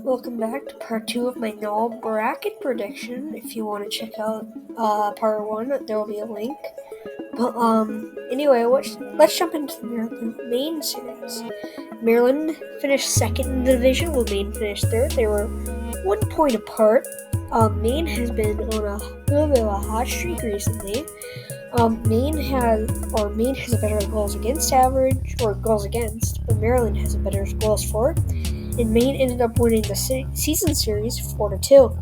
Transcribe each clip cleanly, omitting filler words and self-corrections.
Welcome back to part 2 of my Nahl bracket prediction. If you want to check out part 1, there will be a link. But anyway, let's jump into the Maine series. Maryland finished second in the division, while Maine finished third. They were 1 point apart. Maine has been on a little bit of a hot streak recently. Maine has a better goals against average, or goals against, but Maryland has a better goals for, and Maine ended up winning the season series 4-2.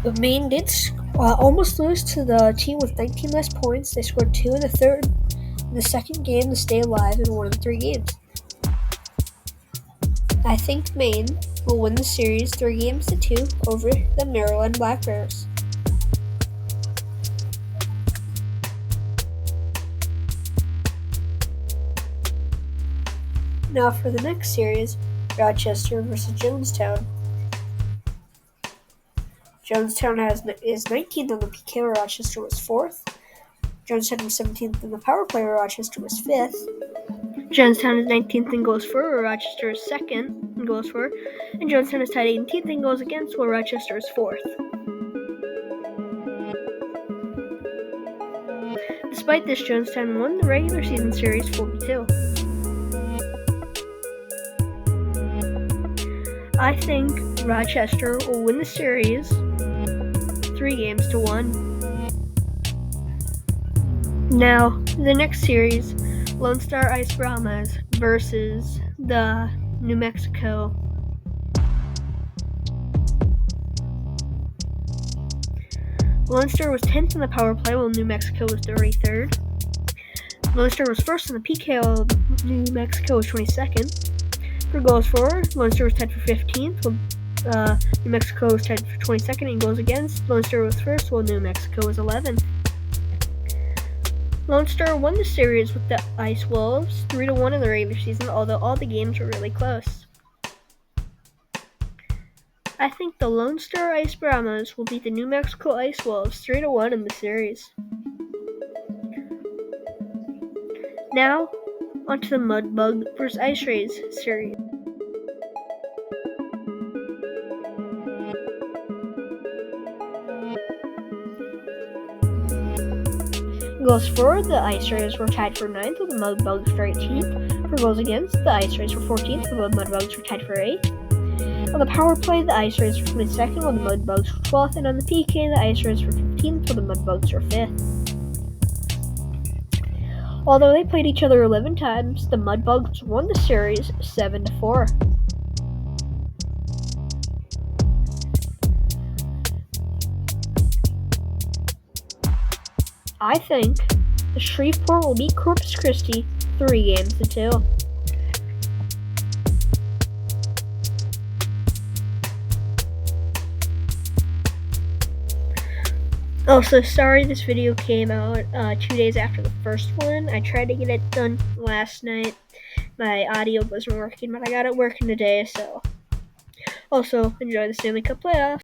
But Maine did almost lose to the team with 19 less points. They scored 2 in the second game to stay alive and won 3 games. I think Maine will win the series 3-2 over the Maryland Black Bears. Now for the next series, Rochester versus Jonestown. Jonestown is 19th on the PK, where Rochester was 4th. Jonestown was 17th in the power play, where Rochester was 5th. Jonestown is 19th in goals for, where Rochester is 2nd in goals for. And Jonestown is tied 18th in goals against, where Rochester is 4th. Despite this, Jonestown won the regular season series 4-2. I think Rochester will win the series 3-1. Now, the next series, Lone Star Ice Brahmas versus the New Mexico. Lone Star was 10th in the power play, while New Mexico was 33rd. Lone Star was 1st in the PK, while New Mexico was 22nd. For goals for, Lone Star was tied for 15th, while New Mexico was tied for 22nd in goals against. Lone Star was 1st, while New Mexico was 11th. Lone Star won the series with the Ice Wolves 3-1 in the regular season, although all the games were really close. I think the Lone Star Ice Brahmas will beat the New Mexico Ice Wolves 3-1 in the series. Now, onto the Mudbug vs. Ice Rays series. Goals for, the Ice Rays were tied for 9th, with the Mudbugs for 18th. For goals against, the Ice Rays were 14th, while the Mudbugs were tied for 8th. On the power play, the Ice Rays were 22nd, while the Mudbugs were 12th, and on the PK, the Ice Rays were 15th, while the Mudbugs were 5th. Although they played each other 11 times, the Mudbugs won the series 7-4. I think the Shreveport will beat Corpus Christi 3-2. Also, sorry this video came out 2 days after the first one. I tried to get it done last night. My audio wasn't working, but I got it working today, so. Also, enjoy the Stanley Cup playoffs.